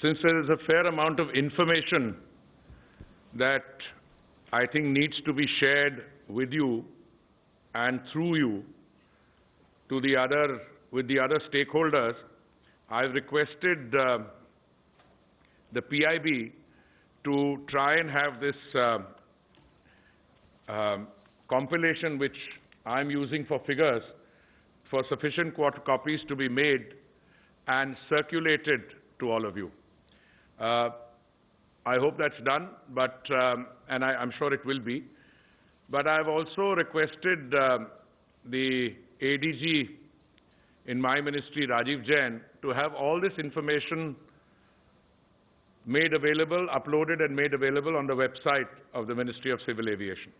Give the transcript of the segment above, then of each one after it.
Since there is a fair amount of information that I think needs to be shared with you and through you to the other stakeholders, I've requested the PIB to try and have this compilation which I'm using for figures for sufficient copies to be made and circulated to all of you. I hope that's done, but and I'm sure it will be. But I've also requested the ADG in my ministry, Rajiv Jain, to have all this information made available, uploaded and made available on the website of the Ministry of Civil Aviation.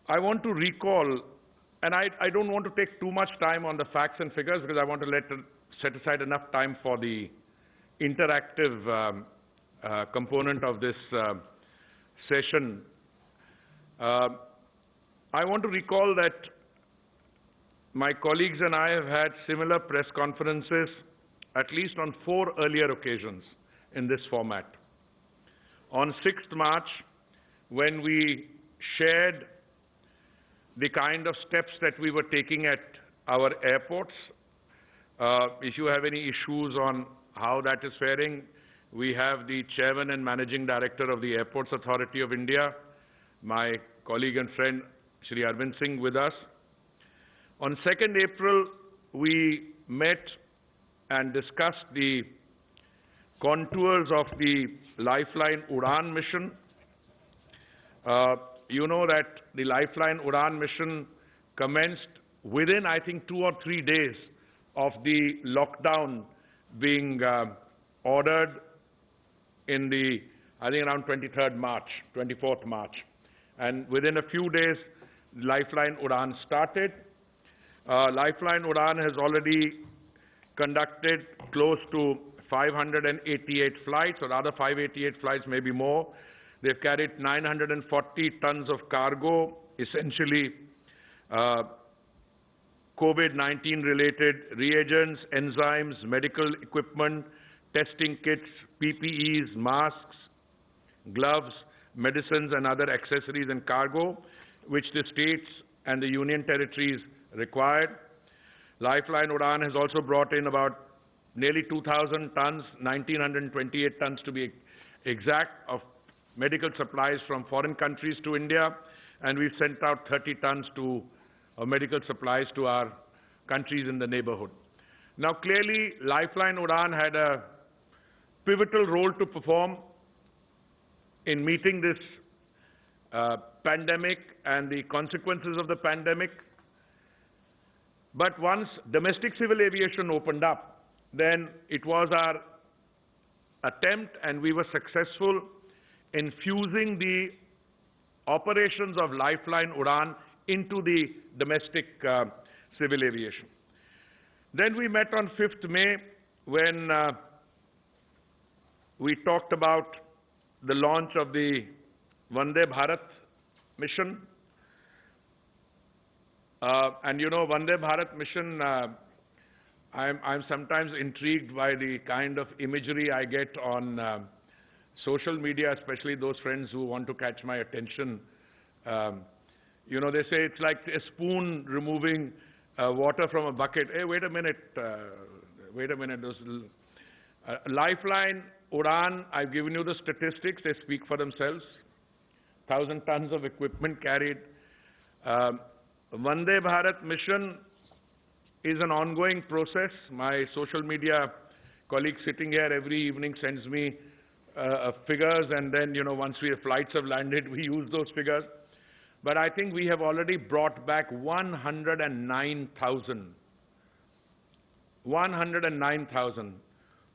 I want to recall, and I don't want to take too much time on the facts and figures because I want to set aside enough time for the interactive component of this session. I want to recall that my colleagues and I have had similar press conferences at least on 4 earlier occasions in this format. On 6th March, when we shared the kind of steps that we were taking at our airports, if you have any issues on how that is faring, we have the Chairman and Managing Director of the Airports Authority of India, my colleague and friend Shri Arvind Singh, with us. On 2nd April, we met and discussed the contours of the Lifeline Udan mission. You know that the Lifeline Udan mission commenced within, I think, 2 or 3 days of the lockdown being ordered in the, I think, around 23rd March, 24th March. And within a few days, Lifeline Udan started. Lifeline Udan has already conducted close to 588 flights, or rather 588 flights, maybe more. They've carried 940 tons of cargo, essentially COVID-19 related reagents, enzymes, medical equipment, testing kits, PPEs, masks, gloves, medicines and other accessories and cargo, which the states and the union territories required. Lifeline Udan has also brought in about nearly 2,000 tons, 1,928 tons to be exact, of medical supplies from foreign countries to India, and we've sent out 30 tons of medical supplies to our countries in the neighborhood. Now, clearly, Lifeline Udan had a pivotal role to perform in meeting this pandemic and the consequences of the pandemic. But once domestic civil aviation opened up, then it was our attempt, and we were successful in fusing the operations of Lifeline Udan into the domestic civil aviation. Then we met on 5th May when we talked about the launch of the Vande Bharat mission. And you know, Vande Bharat mission, I'm sometimes intrigued by the kind of imagery I get on social media, especially those friends who want to catch my attention. You know, they say it's like a spoon removing water from a bucket. Hey, wait a minute. Lifeline Udan, I've given you the statistics. They speak for themselves. 1,000 tons of equipment carried. Vande Bharat mission is an ongoing process. My social media colleague sitting here every evening sends me figures, and then, you know, once flights have landed, we use those figures. But I think we have already brought back 109,000. 109,000.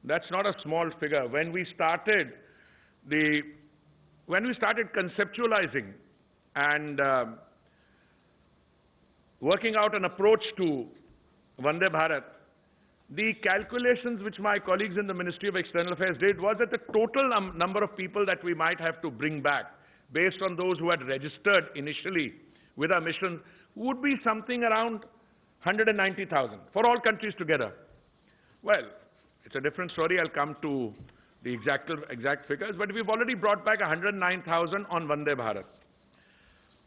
That's not a small figure. When we started conceptualizing and working out an approach to Vande Bharat, the calculations which my colleagues in the Ministry of External Affairs did was that the total number of people that we might have to bring back, based on those who had registered initially with our mission, would be something around 190,000 for all countries together. Well, it's a different story. I'll come to the exact figures, but we've already brought back 109,000 on Vande Bharat.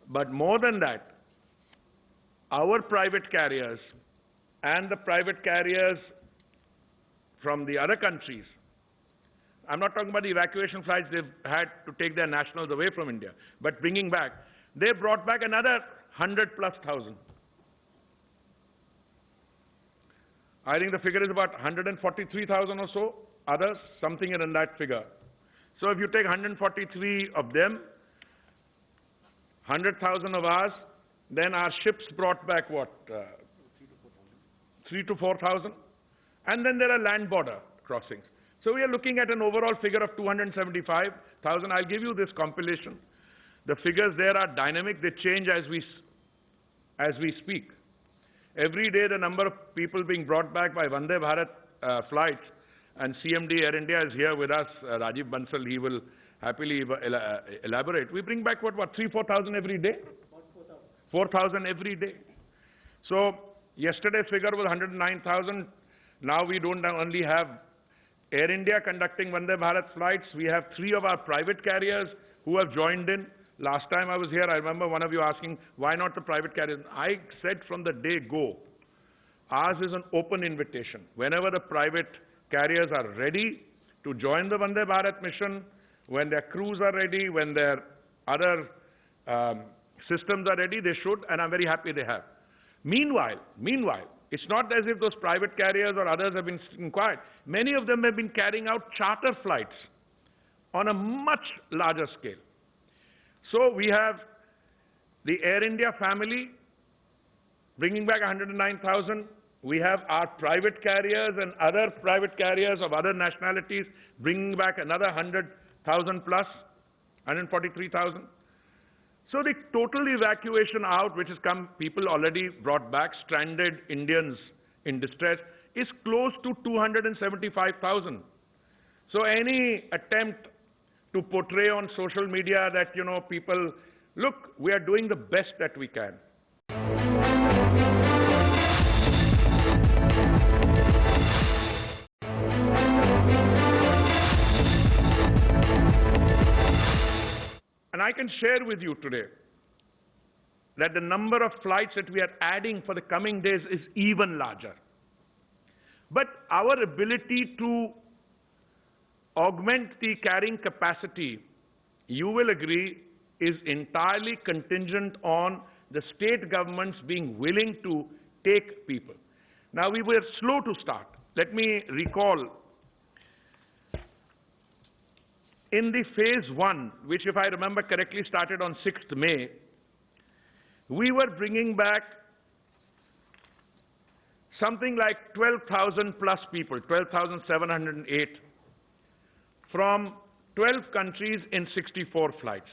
But more than that, our private carriers and the private carriers from the other countries, I'm not talking about the evacuation flights they've had to take their nationals away from India, but bringing back, they brought back another 100,000+. I think the figure is about 143,000 or so, others, something in that figure. So if you take 143 of them, 100,000 of ours, then our ships brought back what? 3,000 to 4,000. And then there are land border crossings. So we are looking at an overall figure of 275,000. I'll give you this compilation. The figures there are dynamic. They change as we speak. Every day the number of people being brought back by Vande Bharat flights, and CMD Air India is here with us, Rajiv Bansal, he will happily elaborate. We bring back what 3,000-4,000 every day? 4,000 every day. So yesterday's figure was 109,000. Now we don't only have Air India conducting Vande Bharat flights, we have 3 of our private carriers who have joined in. Last time I was here, I remember one of you asking, why not the private carriers? I said from the day go, ours is an open invitation. Whenever the private carriers are ready to join the Vande Bharat mission, when their crews are ready, when their other systems are ready, they should, and I'm very happy they have. Meanwhile, it's not as if those private carriers or others have been quiet. Many of them have been carrying out charter flights on a much larger scale. So we have the Air India family bringing back 109,000. We have our private carriers and other private carriers of other nationalities bringing back another 100,000 plus, 143,000. So the total evacuation out, which has come, people already brought back, stranded Indians in distress, is close to 275,000. So any attempt to portray on social media that, people, look, we are doing the best that we can. And I can share with you today that the number of flights that we are adding for the coming days is even larger. But our ability to augment the carrying capacity, you will agree, is entirely contingent on the state governments being willing to take people. Now, we were slow to start. Let me recall, in the phase 1, which if I remember correctly started on 6th May, we were bringing back something like 12,000 plus people, 12,708, from 12 countries in 64 flights.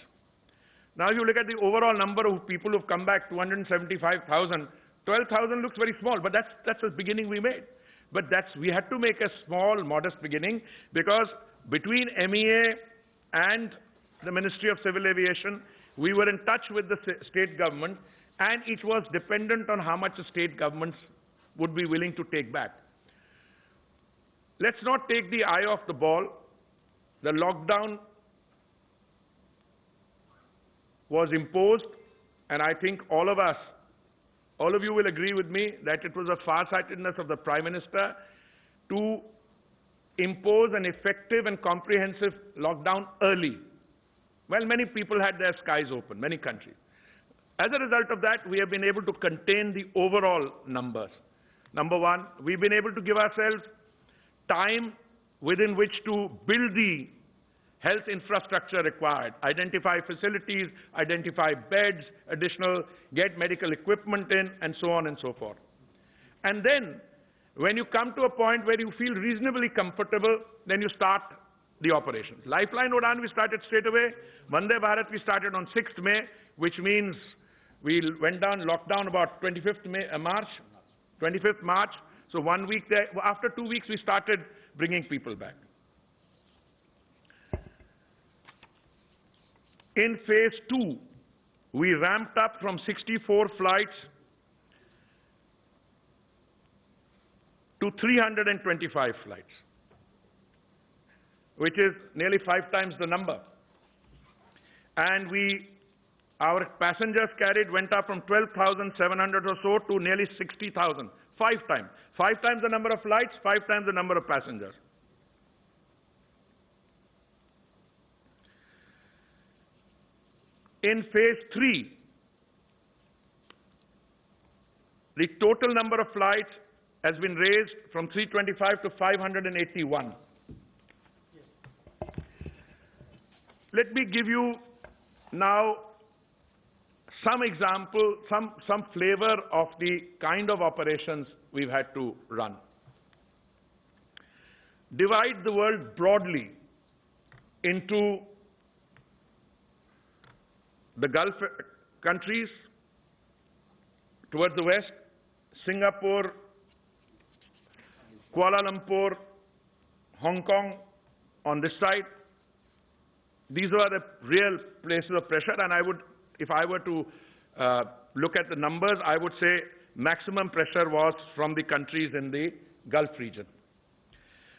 Now, if you look at the overall number of people who have come back, 275,000, 12,000 looks very small, but that's the beginning we made. But we had to make a small, modest beginning, because between MEA and the Ministry of Civil Aviation, we were in touch with the state government, and it was dependent on how much the state governments would be willing to take back. Let's not take the eye off the ball. The lockdown was imposed, and I think all of you will agree with me that it was a farsightedness of the Prime Minister to impose an effective and comprehensive lockdown early. Well, many people had their skies open, many countries. As a result of that, we have been able to contain the overall numbers. Number one, we've been able to give ourselves time within which to build the health infrastructure required, identify facilities, identify beds, get medical equipment in, and so on and so forth. And then, when you come to a point where you feel reasonably comfortable, then you start the operations. Lifeline Udan we started straight away. Vande Bharat we started on 6th May, which means we went down, lockdown about 25th March. So 1 week there. After 2 weeks, we started bringing people back. In phase 2, we ramped up from 64 flights to 325 flights, which is nearly 5 times the number. And our passengers carried went up from 12,700 or so to nearly 60,000, 5 times. 5 times the number of flights, 5 times the number of passengers. In phase 3, the total number of flights has been raised from 325 to 581. Let me give you now some example, some flavor of the kind of operations we've had to run. Divide the world broadly into the Gulf countries towards the west, Singapore, Kuala Lumpur, Hong Kong on this side. These are the real places of pressure, and if I were to look at the numbers, I would say maximum pressure was from the countries in the Gulf region.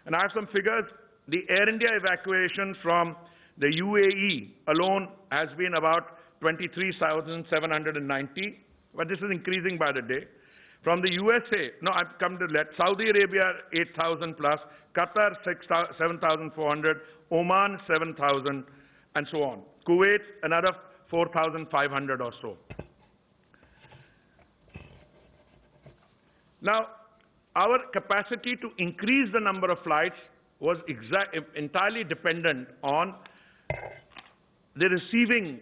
And I have some figures. The Air India evacuation from the UAE alone has been about 23,790, but this is increasing by the day. From the USA, no, I've come to that. Saudi Arabia, 8,000 plus, Qatar, 7,400, Oman, 7,000, and so on. Kuwait, another 4,500 or so. Now, our capacity to increase the number of flights was entirely dependent on the receiving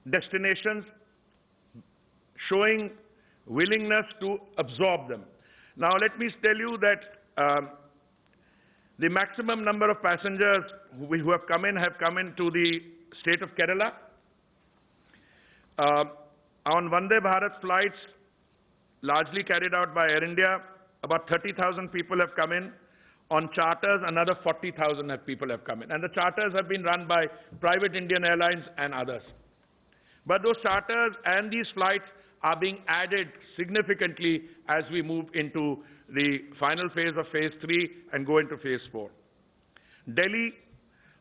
destinations showing willingness to absorb them. Now, let me tell you that the maximum number of passengers who have come in to the state of Kerala. On Vande Bharat flights, largely carried out by Air India, about 30,000 people have come in. On charters, another 40,000 people have come in. And the charters have been run by private Indian airlines and others. But those charters and these flights are being added significantly as we move into the final phase of phase 3 and go into phase 4. Delhi,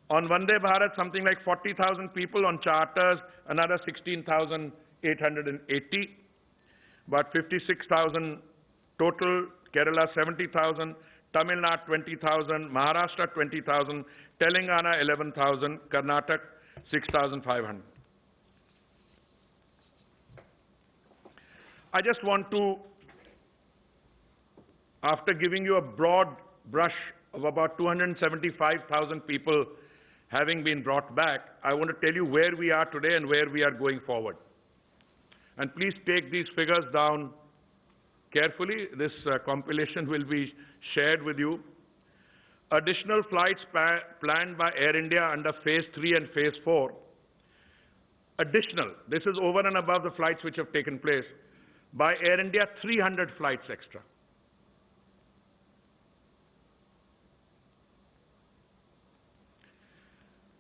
on Vande Bharat, something like 40,000 people. On charters, another 16,880. About 56,000 total. Kerala, 70,000. Tamil Nadu, 20,000. Maharashtra, 20,000. Telangana, 11,000. Karnataka, 6,500. I just want to, after giving you a broad brush of about 275,000 people having been brought back, I want to tell you where we are today and where we are going forward. And please take these figures down carefully. This compilation will be shared with you. Additional flights planned by Air India under phase 3 and phase 4. Additional, this is over and above the flights which have taken place. By Air India, 300 flights extra.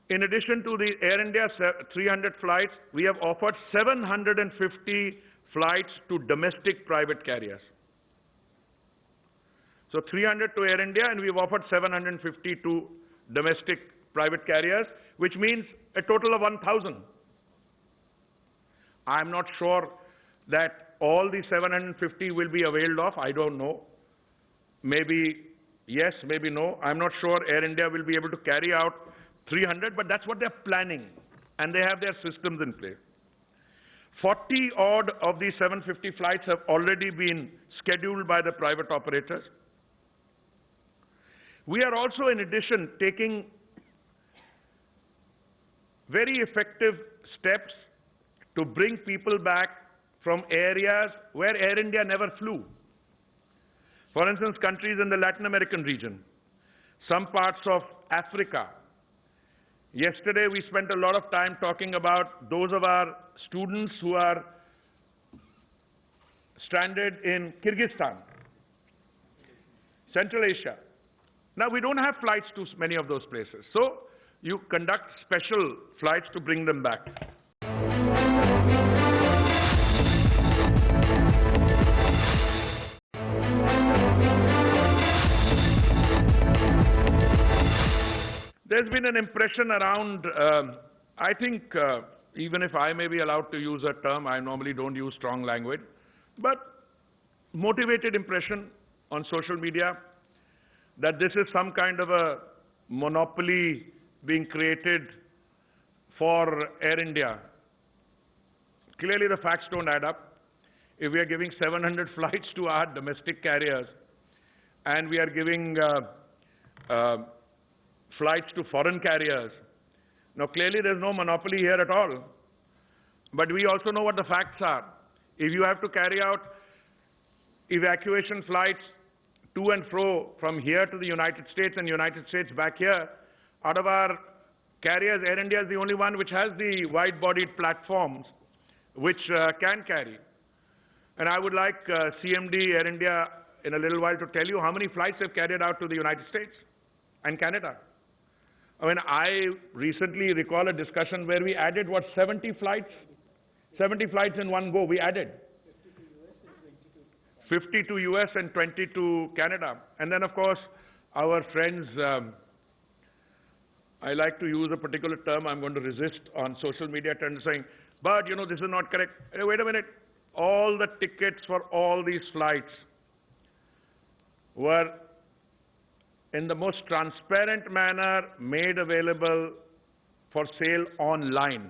In addition to the Air India 300 flights, we have offered 750 flights to domestic private carriers. So 300 to Air India, and we've offered 750 to domestic private carriers, which means a total of 1,000. I'm not sure that all the 750 will be availed of. I don't know. Maybe yes, maybe no. I'm not sure Air India will be able to carry out 300, but that's what they're planning, and they have their systems in place. 40 odd of these 750 flights have already been scheduled by the private operators. We are also, in addition, taking very effective steps to bring people back from areas where Air India never flew. For instance, countries in the Latin American region, some parts of Africa. Yesterday, we spent a lot of time talking about those of our students who are stranded in Kyrgyzstan, Central Asia. Now, we don't have flights to many of those places, so you conduct special flights to bring them back. there's been an impression around, I think, even if I may be allowed to use a term, I normally don't use strong language, but motivated impression on social media that this is some kind of a monopoly being created for Air India. Clearly the facts don't add up. If we are giving 700 flights to our domestic carriers and we are giving flights to foreign carriers, now clearly there's no monopoly here at all. But we also know what the facts are. If you have to carry out evacuation flights to and fro from here to the United States and United States back here, out of our carriers, Air India is the only one which has the wide-bodied platforms which can carry. And I would like CMD Air India in a little while to tell you how many flights they've carried out to the United States and Canada. I mean, I recently recall a discussion where we added, what, 70 flights? 70 flights in one go we added. 50 to US and 20 to Canada. And then, of course, our friends, I like to use a particular term I'm going to resist on social media, saying, but, you know, this is not correct. Hey, wait a minute. All the tickets for all these flights were in the most transparent manner made available for sale online.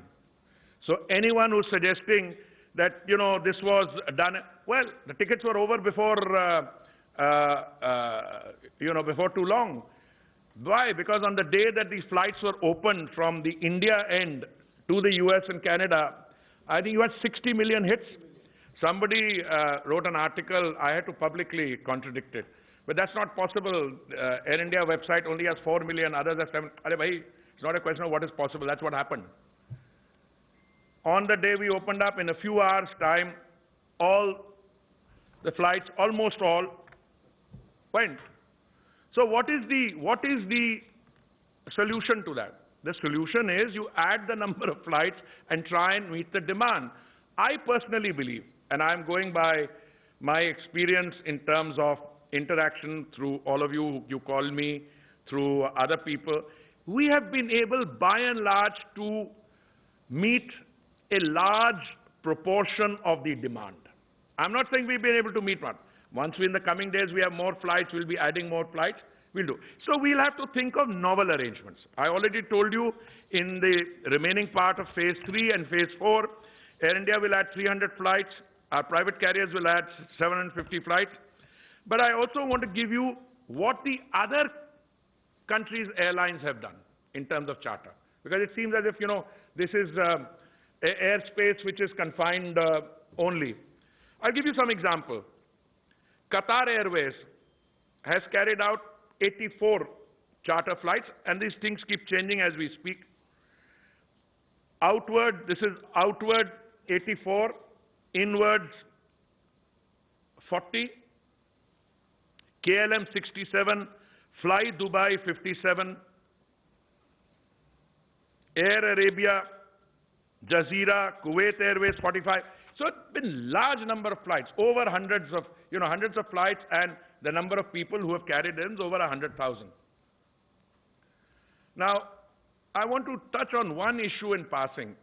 So anyone who's suggesting that, you know, this was done, well, the tickets were over before, before too long. Why? Because on the day that these flights were opened from the India end to the US and Canada, I think you had 60 million hits. Somebody wrote an article, I had to publicly contradict it. But that's not possible. Air India website only has 4 million, others have 7. It's not a question of what is possible, that's what happened. On the day we opened up, in a few hours' time, all the flights, almost all, went. So what is the solution to that? The solution is you add the number of flights and try and meet the demand. I personally believe, and I'm going by my experience in terms of interaction through all of you, you call me, through other people, we have been able by and large to meet a large proportion of the demand. I'm not saying we've been able to meet one. Once in the coming days we have more flights, we'll be adding more flights, we'll do. So we'll have to think of novel arrangements. I already told you in the remaining part of phase 3 and phase 4, Air India will add 300 flights, our private carriers will add 750 flights. But I also want to give you what the other countries' airlines have done in terms of charter. Because it seems as if, you know, this is airspace which is confined only. I'll give you some example. Qatar Airways has carried out 84 charter flights, and these things keep changing as we speak. Outward, this is outward 84, inwards 40, KLM 67, Fly Dubai 57, Air Arabia, Jazeera, Kuwait Airways 45. So it's been large number of flights, over hundreds of flights, and the number of people who have carried in is over 100,000. Now, I want to touch on one issue in passing.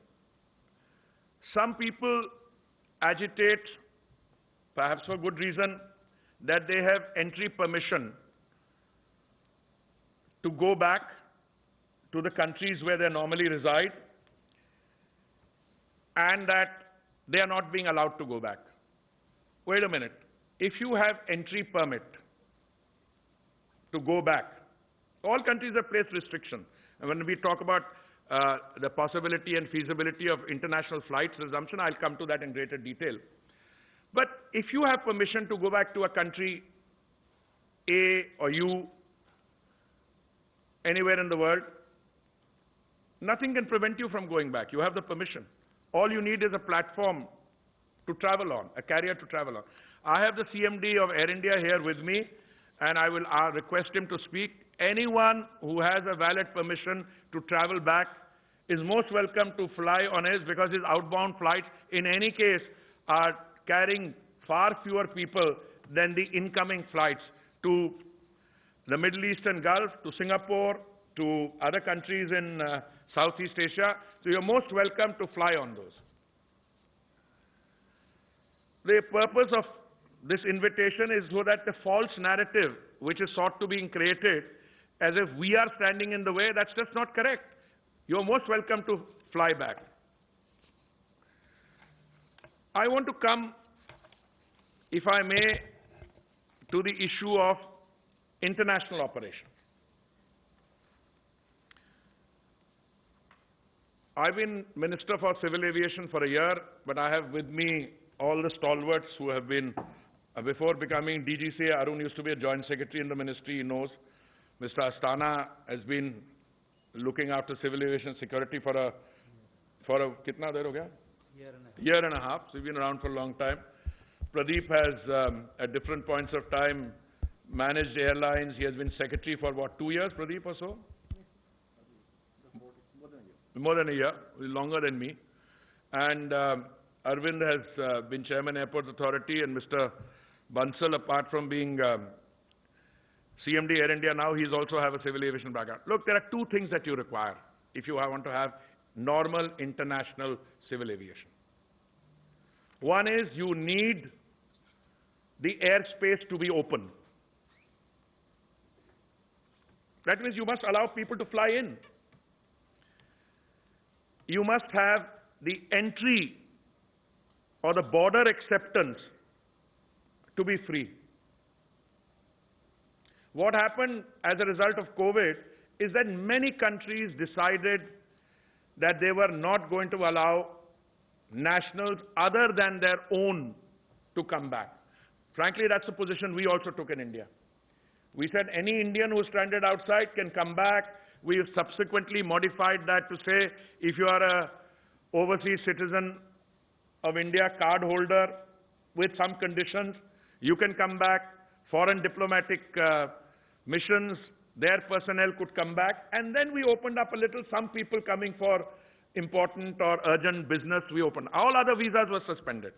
Some people agitate, perhaps for good reason, that they have entry permission to go back to the countries where they normally reside, and that they are not being allowed to go back. Wait a minute. If you have entry permit to go back, all countries have placed restrictions. And when we talk about the possibility and feasibility of international flights resumption, I'll come to that in greater detail. But if you have permission to go back to a country A or U, anywhere in the world, nothing can prevent you from going back. You have the permission. All you need is a platform to travel on, a carrier to travel on. I have the CMD of Air India here with me, and I will request him to speak. Anyone who has a valid permission to travel back is most welcome to fly on his, because his outbound flights, in any case, are carrying far fewer people than the incoming flights to the Middle East and Gulf, to Singapore, to other countries in Southeast Asia. So you're most welcome to fly on those. The purpose of this invitation is so that the false narrative which is sought to be created as if we are standing in the way, that's just not correct. You're most welcome to fly back. I want to come, if I may, to the issue of international operations. I've been Minister for Civil Aviation for a year, but I have with me all the stalwarts who have been, before becoming DGCA, Arun used to be a Joint Secretary in the Ministry, he knows. Mr. Astana has been looking after civil aviation security for a kitna der ho gaya? Year and a half. So we've been around for a long time. Pradeep has, at different points of time, managed airlines. He has been secretary for what, 2 years, Pradeep, or so? More than a year, longer than me. And Arvind has been chairman Airports Authority, and Mr. Bansal, apart from being CMD Air India now, he's also have a civil aviation background. Look, there are two things that you require if you want to have normal international civil aviation. One is you need the airspace to be open. That means you must allow people to fly in. You must have the entry or the border acceptance to be free. What happened as a result of COVID is that many countries decided that they were not going to allow nationals other than their own to come back. Frankly, that's the position we also took in India. We said any Indian who's stranded outside can come back. We have subsequently modified that to say if you are a overseas citizen of India, card holder, with some conditions, you can come back. Foreign diplomatic missions, their personnel could come back. And then we opened up a little, some people coming for important or urgent business, we opened. All other visas were suspended.